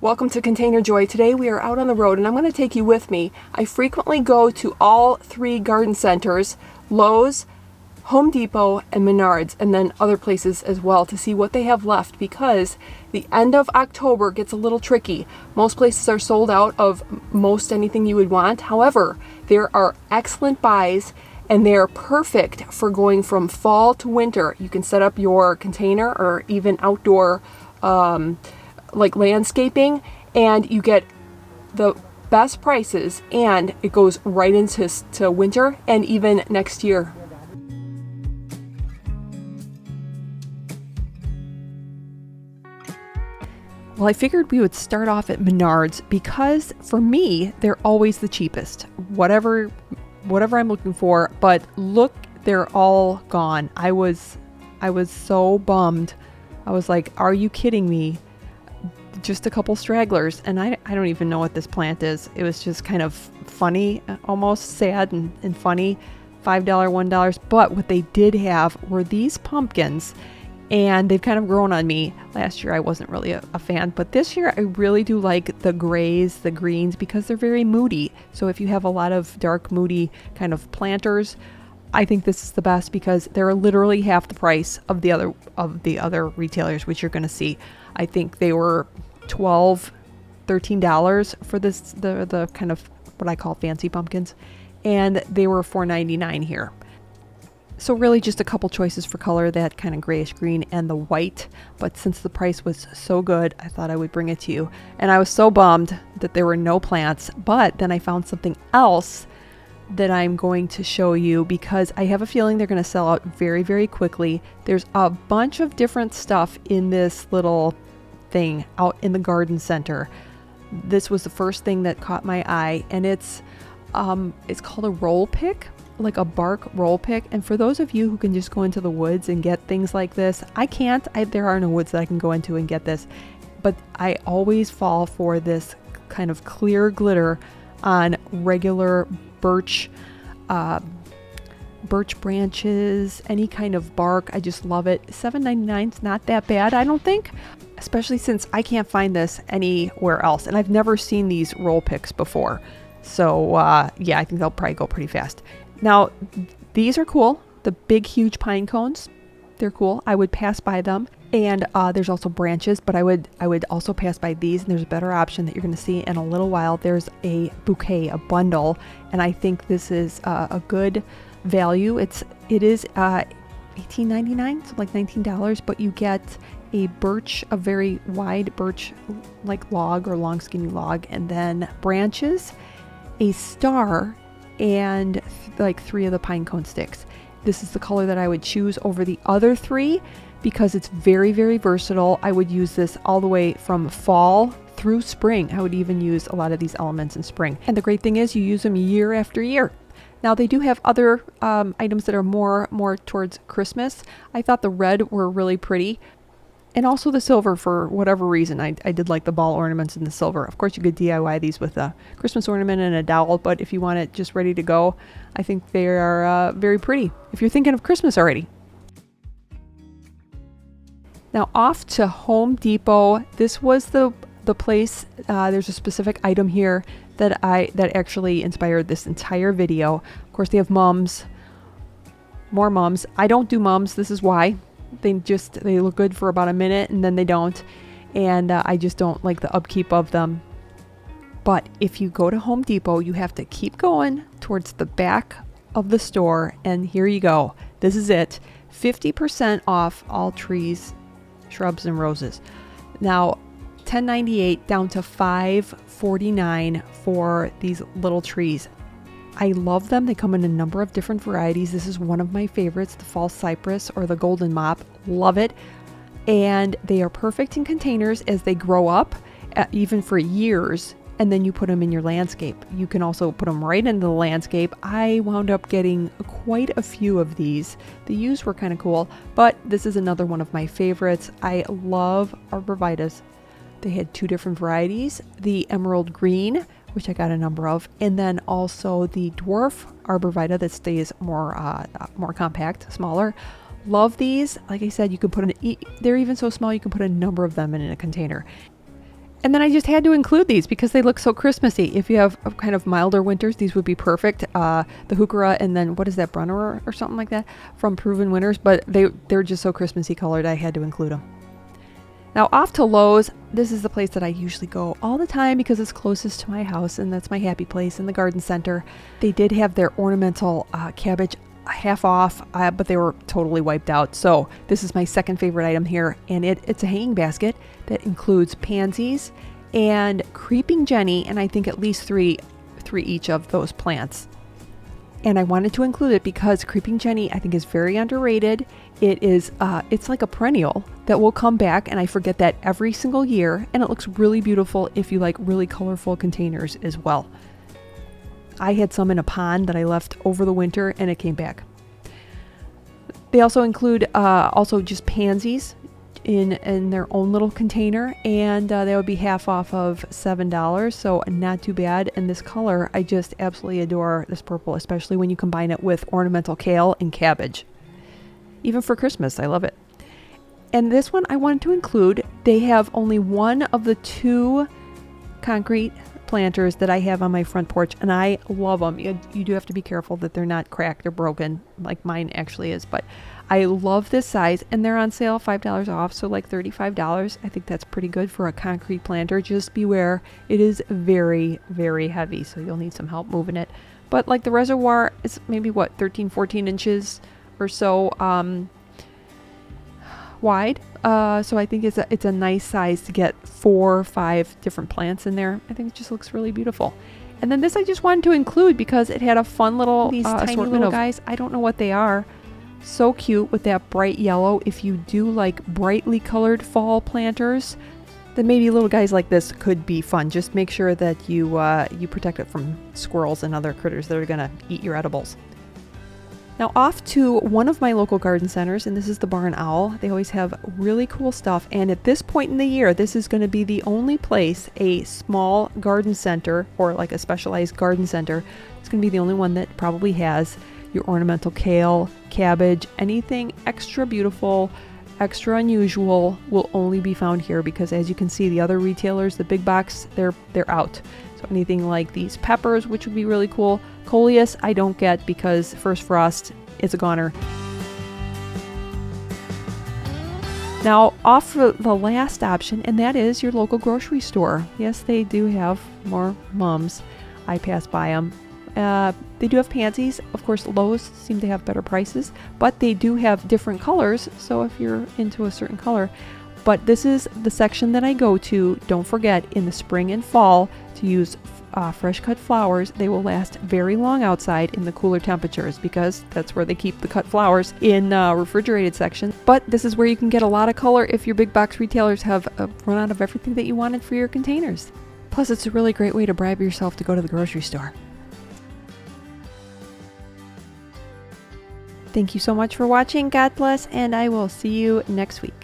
Welcome to Container Joy. Today we are out on the road and I'm going to take you with me. I frequently go to all three garden centers, Lowe's, Home Depot, and Menards, and then other places as well to see what they have left because the end of October gets a little tricky. Most places are sold out of most anything you would want. However, there are excellent buys and they're perfect for going from fall to winter. You can set up your container or even outdoor like landscaping, and you get the best prices, and it goes right into winter and even next year. Well, I figured we would start off at Menards because for me, they're always the cheapest. Whatever I'm looking for, but look, they're all gone. I was so bummed. I was like, are you kidding me? Just a couple stragglers, and I don't even know what this plant is. It was just kind of funny, almost sad and funny. $5, $1. But what they did have were these pumpkins, and they've kind of grown on me. Last year I wasn't really a fan, but this year I really do like the grays, the greens, because they're very moody. So if you have a lot of dark, moody kind of planters, I think this is the best because they're literally half the price of the other retailers, which you're going to see. I think they were $12, $13 for this, the kind of what I call fancy pumpkins, and they were $4.99 here. So really just a couple choices for color, that kind of grayish green and the white. But since the price was so good, I thought I would bring it to you. And I was so bummed that there were no plants, but then I found something else that I'm going to show you because I have a feeling they're going to sell out very, very quickly. There's a bunch of different stuff in this little thing out in the garden center. This was the first thing that caught my eye, and it's called a roll pick, like a bark roll pick. And for those of you who can just go into the woods and get things like this, I can't. There are no woods that I can go into and get this, but I always fall for this kind of clear glitter on regular birch branches, any kind of bark. I just love it. $7.99 is not that bad, I don't think, especially since I can't find this anywhere else, and I've never seen these roll picks before. So yeah, I think they'll probably go pretty fast. Now these are cool. The big huge pine cones, they're cool. I would pass by them. And there's also branches, but I would also pass by these, and there's a better option that you're going to see in a little while. There's a bouquet, a bundle, and I think this is a good value. It is $18.99, so like $19, but you get a very wide birch like log or long skinny log, and then branches, a star, and like 3 of the pine cone sticks. This is the color that I would choose over the other 3 because it's very, very versatile. I would use this all the way from fall through spring. I would even use a lot of these elements in spring. And the great thing is you use them year after year. Now they do have other items that are more towards Christmas. I thought the red were really pretty. And also the silver, for whatever reason. I did like the ball ornaments in the silver. Of course, you could DIY these with a Christmas ornament and a dowel, but if you want it just ready to go, I think they are very pretty if you're thinking of Christmas already. Now off to Home Depot. This was the place. There's a specific item here that actually inspired this entire video. Of course, they have mums, more mums. I don't do mums. This is why. They look good for about a minute and then they don't. And I just don't like the upkeep of them. But if you go to Home Depot, you have to keep going towards the back of the store. And here you go. This is it. 50% off all trees, shrubs, and roses. Now, $10.98 down to $5.49 for these little trees. I love them. They come in a number of different varieties. This is one of my favorites, the false cypress or the golden mop. Love it. And they are perfect in containers as they grow up, even for years. And then you put them in your landscape. You can also put them right into the landscape. I wound up getting quite a few of these. The used were kind of cool, but this is another one of my favorites. I love arborvitaes. They had 2 different varieties, the emerald green, which I got a number of, and then also the dwarf arborvitae that stays more compact, smaller. Love these. Like I said, you can put they're even so small you can put a number of them in a container. And then I just had to include these because they look so Christmassy. If you have kind of milder winters, these would be perfect. The heuchera, and then what is that, Brunner or something like that from Proven Winners. But they're just so Christmassy colored, I had to include them. Now off to Lowe's. This is the place that I usually go all the time because it's closest to my house, and that's my happy place in the garden center. They did have their ornamental cabbage half off, but they were totally wiped out. So this is my second favorite item here, and it's a hanging basket that includes pansies and creeping Jenny, and I think at least three each of those plants. And I wanted to include it because creeping Jenny I think is very underrated. It's like a perennial that will come back, and I forget that every single year, and it looks really beautiful if you like really colorful containers as well. I had some in a pond that I left over the winter, and it came back. They also include also just pansies in their own little container, and they would be half off of $7, so not too bad. And this color, I just absolutely adore this purple, especially when you combine it with ornamental kale and cabbage. Even for Christmas, I love it. And this one I wanted to include. They have only one of the 2 concrete planters that I have on my front porch, and I love them. You do have to be careful that they're not cracked or broken like mine actually is, but I love this size, and they're on sale $5 off, so like $35. I think that's pretty good for a concrete planter. Just beware, it is very, very heavy, so you'll need some help moving it. But like the reservoir is maybe 13-14 inches or so wide, so I think it's a nice size to get 4 or 5 different plants in there. I think it just looks really beautiful. And then this I just wanted to include because it had a fun little tiny little guys. I don't know what they are. So cute with that bright yellow. If you do like brightly colored fall planters, then maybe little guys like this could be fun. Just make sure that you protect it from squirrels and other critters that are gonna eat your edibles. Now off to one of my local garden centers, and this is the Barn Owl. They always have really cool stuff, and at this point in the year, this is going to be the only place, a small garden center or like a specialized garden center, it's going to be the only one that probably has your ornamental kale, cabbage, anything extra beautiful, extra unusual will only be found here, because as you can see, the other retailers, the big box, they're out. So anything like these peppers, which would be really cool. Coleus, I don't get because first frost is a goner. Now off for the last option, and that is your local grocery store. Yes, they do have more mums. I pass by them. They do have pansies. Of course, Lowe's seem to have better prices, but they do have different colors. So if you're into a certain color, but this is the section that I go to. Don't forget, in the spring and fall, to use fresh cut flowers. They will last very long outside in the cooler temperatures, because that's where they keep the cut flowers, in refrigerated section. But this is where you can get a lot of color if your big box retailers have run out of everything that you wanted for your containers. Plus, it's a really great way to bribe yourself to go to the grocery store. Thank you so much for watching. God bless, and I will see you next week.